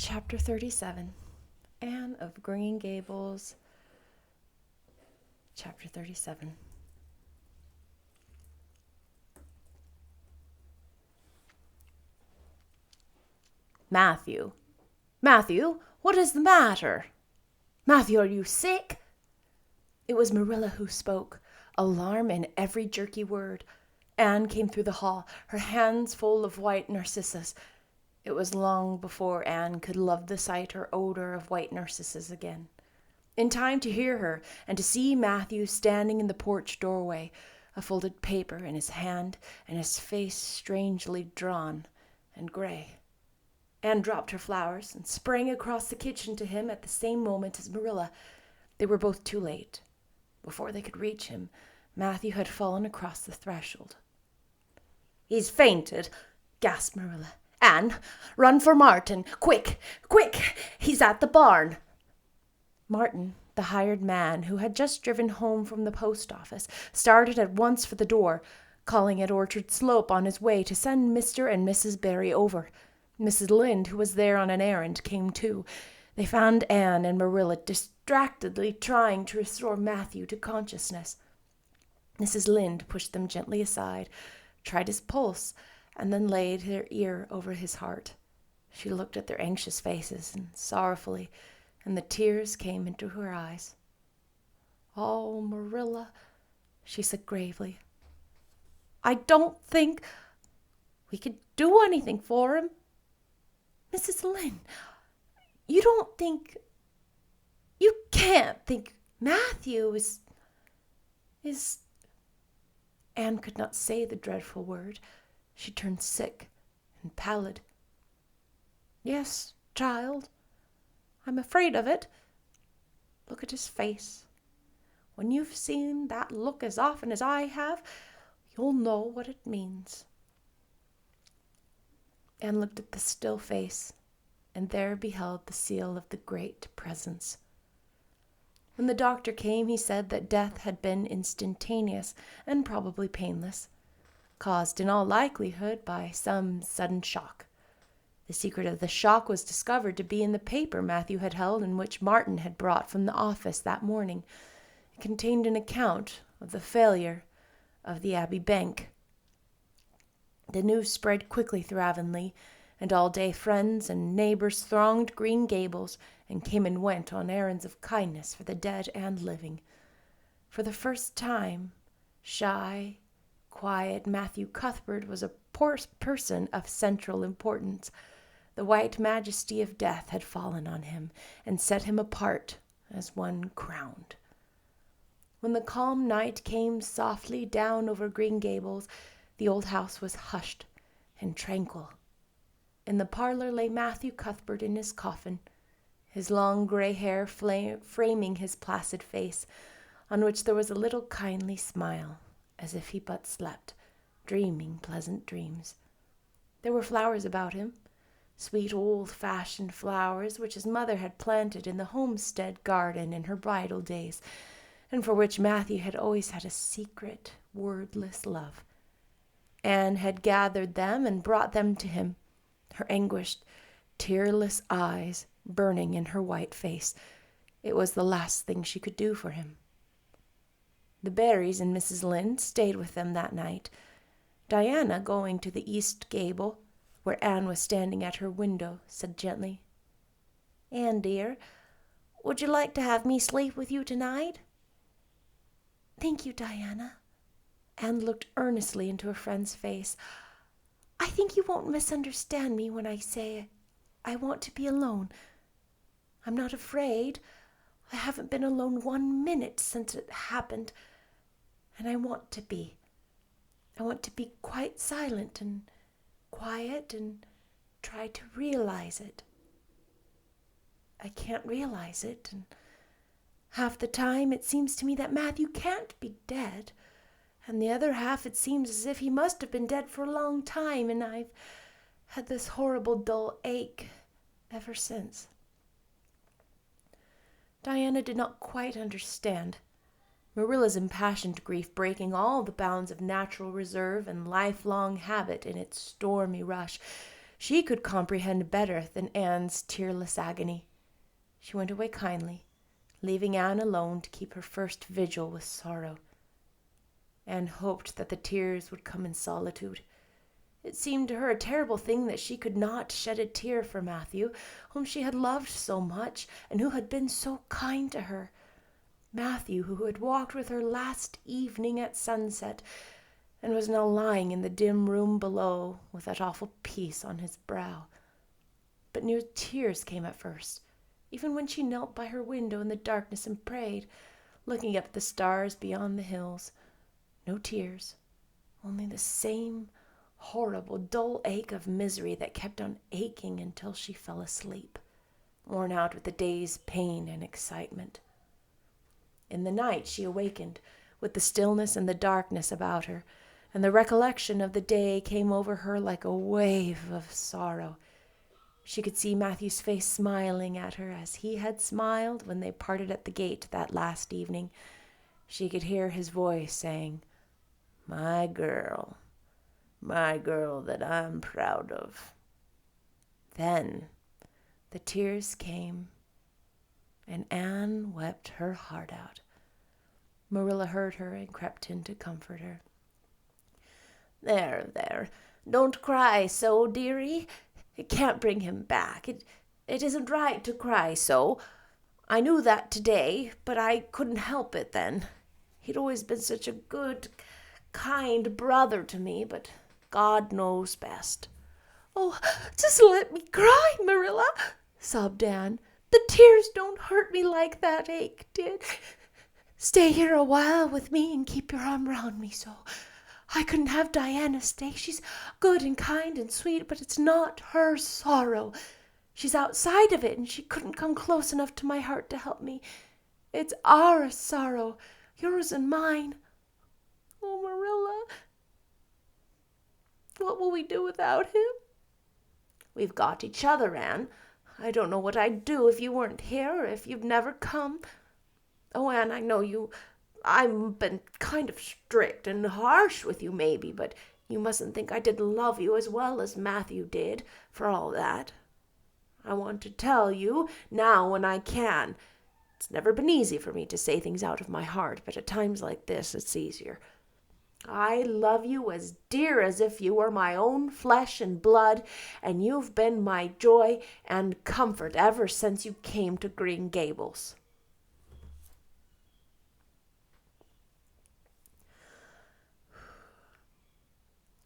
Chapter 37, Anne of Green Gables. Chapter 37. Matthew, what is the matter? Matthew, are you sick? It was Marilla who spoke, alarm in every jerky word. Anne came through the hall, her hands full of white narcissus. It was long before Anne could love the sight or odor of white narcissus again. In time to hear her and to see Matthew standing in the porch doorway, a folded paper in his hand and his face strangely drawn and gray. Anne dropped her flowers and sprang across the kitchen to him at the same moment as Marilla. They were both too late. Before they could reach him, Matthew had fallen across the threshold. "He's fainted," gasped Marilla. "Anne, run for Martin. Quick, quick! He's at the barn." Martin, the hired man who had just driven home from the post office, started at once for the door, calling at Orchard Slope on his way to send Mr. and Mrs. Barry over. Mrs. Lynde, who was there on an errand, came too. They found Anne and Marilla distractedly trying to restore Matthew to consciousness. Mrs. Lynde pushed them gently aside, tried his pulse, and then laid her ear over his heart. She looked at their anxious faces and sorrowfully, and the tears came into her eyes. "Oh, Marilla," she said gravely, "I don't think we could do anything for him. Mrs. Lynde, you can't think Matthew is... Anne could not say the dreadful word. She turned sick and pallid. "Yes, child, I'm afraid of it. Look at his face. When you've seen that look as often as I have, you'll know what it means." Anne looked at the still face, and there beheld the seal of the great presence. When the doctor came, he said that death had been instantaneous and probably painless, caused in all likelihood by some sudden shock. The secret of the shock was discovered to be in the paper Matthew had held and which Martin had brought from the office that morning. It contained an account of the failure of the Abbey Bank. The news spread quickly through Avonlea, and all day friends and neighbors thronged Green Gables and came and went on errands of kindness for the dead and living. For the first time, shy, quiet Matthew Cuthbert was a person of central importance. The white majesty of death had fallen on him and set him apart as one crowned. When the calm night came softly down over Green Gables, the old house was hushed and tranquil. In the parlor lay Matthew Cuthbert in his coffin, his long gray hair framing his placid face, on which there was a little kindly smile, as if he but slept, dreaming pleasant dreams. There were flowers about him, sweet old-fashioned flowers which his mother had planted in the homestead garden in her bridal days, and for which Matthew had always had a secret, wordless love. Anne had gathered them and brought them to him, her anguished, tearless eyes burning in her white face. It was the last thing she could do for him. The Barrys and Mrs. Lynde stayed with them that night. Diana, going to the east gable, where Anne was standing at her window, said gently, "Anne, dear, would you like to have me sleep with you tonight?" "Thank you, Diana." Anne looked earnestly into her friend's face. "I think you won't misunderstand me when I say I want to be alone. I'm not afraid. I haven't been alone 1 minute since it happened, and I want to be. I want to be quite silent and quiet and try to realize it. I can't realize it, and half the time it seems to me that Matthew can't be dead, and the other half it seems as if he must have been dead for a long time, and I've had this horrible dull ache ever since." Diana did not quite understand. Marilla's impassioned grief breaking all the bounds of natural reserve and lifelong habit in its stormy rush, She could comprehend better than Anne's tearless agony. She went away kindly, leaving Anne alone to keep her first vigil with sorrow. Anne hoped that the tears would come in solitude. It seemed to her a terrible thing that she could not shed a tear for Matthew, whom she had loved so much and who had been so kind to her. Matthew, who had walked with her last evening at sunset, and was now lying in the dim room below with that awful peace on his brow. But no tears came at first, even when she knelt by her window in the darkness and prayed, looking up at the stars beyond the hills. No tears, only the same horrible, dull ache of misery that kept on aching until she fell asleep, worn out with the day's pain and excitement. In the night she awakened, with the stillness and the darkness about her, and the recollection of the day came over her like a wave of sorrow. She could see Matthew's face smiling at her as he had smiled when they parted at the gate that last evening. She could hear his voice saying, my girl that I'm proud of." Then the tears came, and Anne wept her heart out. Marilla heard her and crept in to comfort her. There, don't cry so, dearie. It can't bring him back. It isn't right to cry so. I knew that today, but I couldn't help it then. He'd always been such a good, kind brother to me, but God knows best." "Oh, just let me cry, Marilla," sobbed Anne. "The tears don't hurt me like that ache did. Stay here a while with me and keep your arm round me so. I couldn't have Diana stay. She's good and kind and sweet, but it's not her sorrow. She's outside of it, and she couldn't come close enough to my heart to help me. It's our sorrow, yours and mine. Oh, Marilla, what will we do without him?" "We've got each other, Anne. I don't know what I'd do if you weren't here or if you'd never come. Oh, Anne, I know I've been kind of strict and harsh with you maybe, but you mustn't think I didn't love you as well as Matthew did, for all that. I want to tell you now when I can. It's never been easy for me to say things out of my heart, but at times like this it's easier. I love you as dear as if you were my own flesh and blood, and you've been my joy and comfort ever since you came to Green Gables."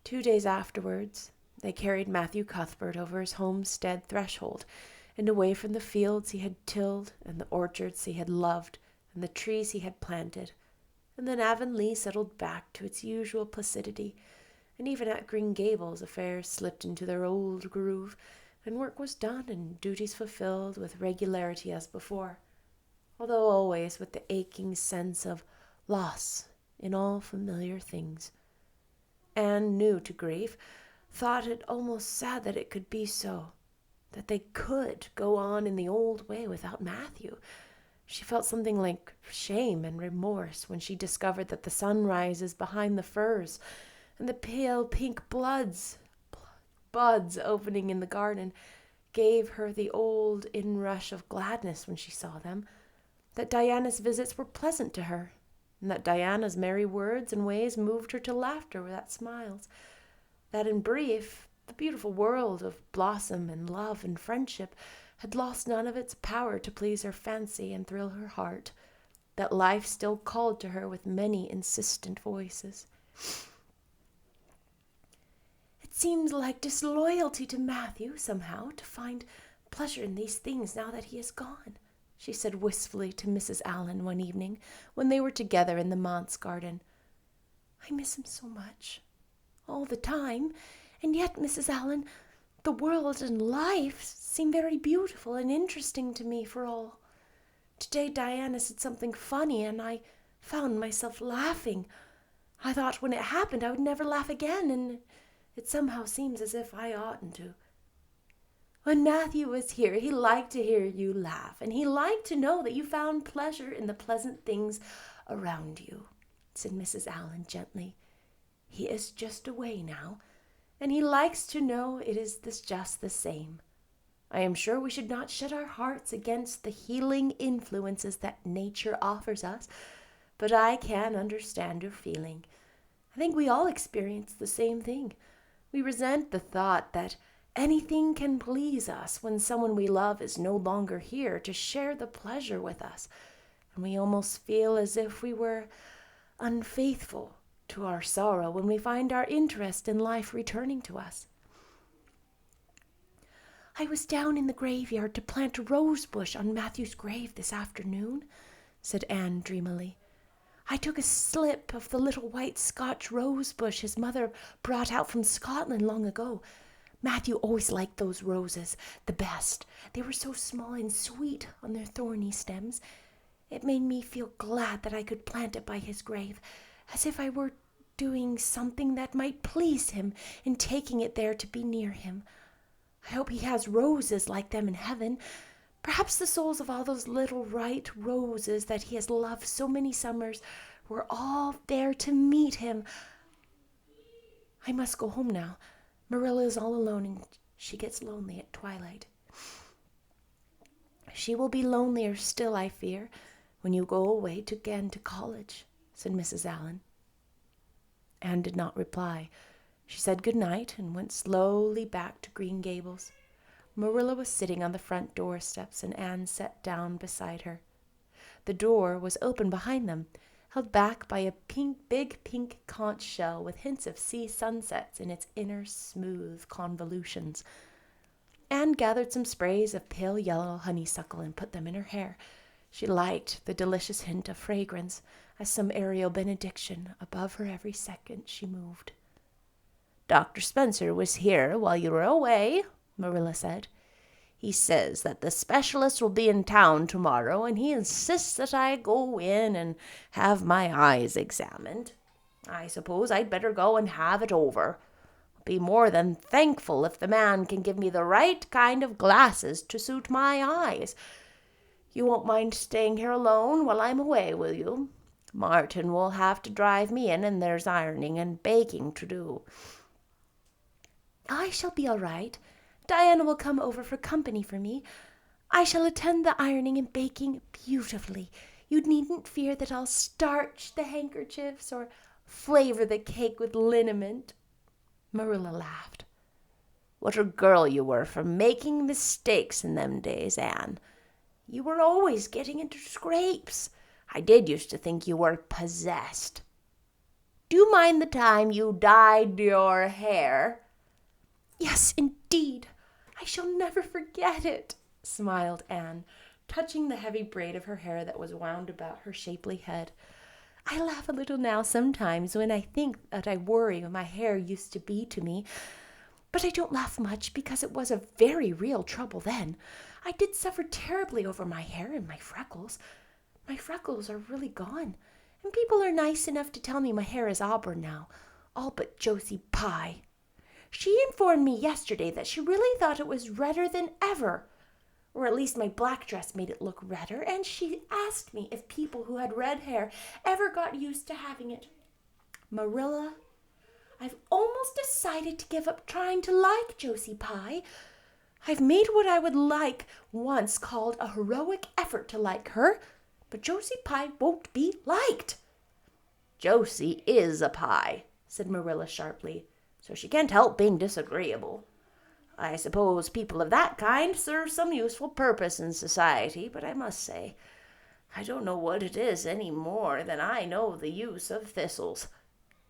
Two days afterwards, they carried Matthew Cuthbert over his homestead threshold and away from the fields he had tilled and the orchards he had loved and the trees he had planted. And then Avonlea settled back to its usual placidity, and even at Green Gables affairs slipped into their old groove, and work was done and duties fulfilled with regularity as before, although always with the aching sense of loss in all familiar things. Anne, new to grief, thought it almost sad that it could be so, that they could go on in the old way without Matthew. She felt something like shame and remorse when she discovered that the sunrises behind the firs and the pale pink buds opening in the garden gave her the old inrush of gladness when she saw them, that Diana's visits were pleasant to her, and that Diana's merry words and ways moved her to laughter without smiles, that in brief, the beautiful world of blossom and love and friendship had lost none of its power to please her fancy and thrill her heart, that life still called to her with many insistent voices. "It seems like disloyalty to Matthew, somehow, to find pleasure in these things now that he is gone," she said wistfully to Mrs. Allan one evening when they were together in the manse garden. "I miss him so much, all the time, and yet, Mrs. Allan, the world and life seem very beautiful and interesting to me for all. Today Diana said something funny, and I found myself laughing. I thought when it happened I would never laugh again, and it somehow seems as if I oughtn't to. When Matthew was here, he liked to hear you laugh, and he liked to know that you found pleasure in the pleasant things around you," said Mrs. Allan gently. "He is just away now, and he likes to know it is just the same. I am sure we should not shut our hearts against the healing influences that nature offers us, but I can understand your feeling. I think we all experience the same thing. We resent the thought that anything can please us when someone we love is no longer here to share the pleasure with us, and we almost feel as if we were unfaithful to our sorrow when we find our interest in life returning to us. I was down in the graveyard to plant a rose bush on Matthew's grave this afternoon, said Anne dreamily. I took a slip of the little white Scotch rose bush his mother brought out from Scotland long ago. Matthew always liked those roses the best. They were so small and sweet on their thorny stems. It made me feel glad that I could plant it by his grave, as if I were doing something that might please him in taking it there to be near him. I hope he has roses like them in heaven. Perhaps the souls of all those little white roses that he has loved so many summers were all there to meet him. I must go home now. Marilla is all alone and she gets lonely at twilight. She will be lonelier still, I fear, when you go away again to college, said Mrs. Allan. Anne did not reply. She said good night and went slowly back to Green Gables. Marilla was sitting on the front door steps and Anne sat down beside her. The door was open behind them, held back by a big pink conch shell with hints of sea sunsets in its inner smooth convolutions. Anne gathered some sprays of pale yellow honeysuckle and put them in her hair. She liked the delicious hint of fragrance, as some aerial benediction above her every second she moved. Dr. Spencer was here while you were away, Marilla said. He says that the specialist will be in town tomorrow, and he insists that I go in and have my eyes examined. I suppose I'd better go and have it over. I'll be more than thankful if the man can give me the right kind of glasses to suit my eyes. You won't mind staying here alone while I'm away, will you? Martin will have to drive me in, and there's ironing and baking to do. I shall be all right. Diana will come over for company for me. I shall attend the ironing and baking beautifully. You needn't fear that I'll starch the handkerchiefs or flavor the cake with liniment. Marilla laughed. What a girl you were for making mistakes in them days, Anne. You were always getting into scrapes. I did used to think you were possessed. Do you mind the time you dyed your hair? Yes, indeed. I shall never forget it, smiled Anne, touching the heavy braid of her hair that was wound about her shapely head. I laugh a little now sometimes when I think that I worry my hair used to be to me, but I don't laugh much because it was a very real trouble then. I did suffer terribly over my hair and my freckles. My freckles are really gone, and people are nice enough to tell me my hair is auburn now, all but Josie Pye. She informed me yesterday that she really thought it was redder than ever, or at least my black dress made it look redder, and she asked me if people who had red hair ever got used to having it. Marilla, I've almost decided to give up trying to like Josie Pye. I've made what I would like once called a heroic effort to like her, but Josie Pye won't be liked. Josie is a pie, said Marilla sharply, so she can't help being disagreeable. I suppose people of that kind serve some useful purpose in society, but I must say, I don't know what it is any more than I know the use of thistles.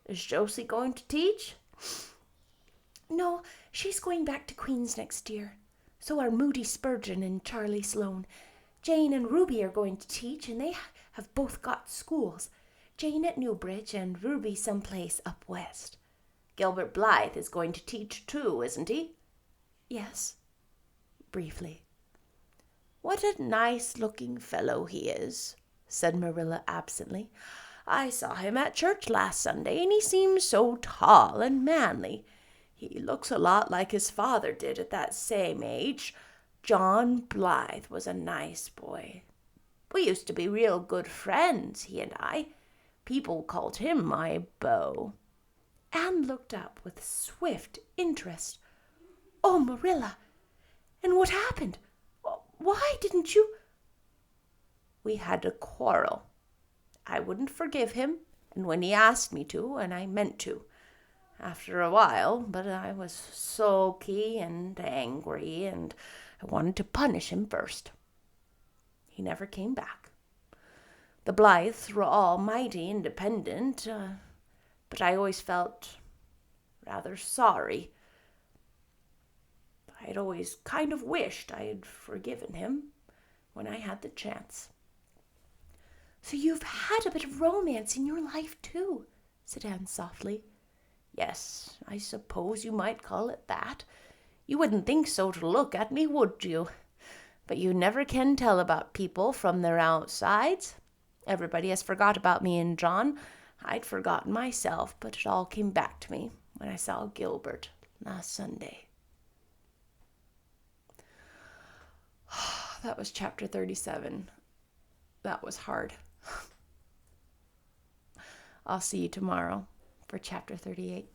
Is Josie going to teach? No, she's going back to Queen's next year. So are Moody Spurgeon and Charlie Sloane. Jane and Ruby are going to teach, and they have both got schools. Jane at Newbridge and Ruby someplace up west. Gilbert Blythe is going to teach too, isn't he? Yes, briefly. What a nice-looking fellow he is, said Marilla absently. I saw him at church last Sunday, and he seems so tall and manly. He looks a lot like his father did at that same age. John Blythe was a nice boy. We used to be real good friends, he and I. People called him my beau. Anne looked up with swift interest. "Oh, Marilla, and what happened? Why didn't you—" "We had a quarrel. I wouldn't forgive him, and when he asked me to, and I meant to, after a while, but I was sulky and angry, and I wanted to punish him first. He never came back. The Blythes were all mighty independent, but I always felt rather sorry. I'd always kind of wished I had forgiven him when I had the chance." "So you've had a bit of romance in your life too," said Anne softly. "Yes, I suppose you might call it that. You wouldn't think so to look at me, would you? But you never can tell about people from their outsides. Everybody has forgot about me and John. I'd forgotten myself, but it all came back to me when I saw Gilbert last Sunday." That was chapter 37. That was hard. I'll see you tomorrow for chapter 38.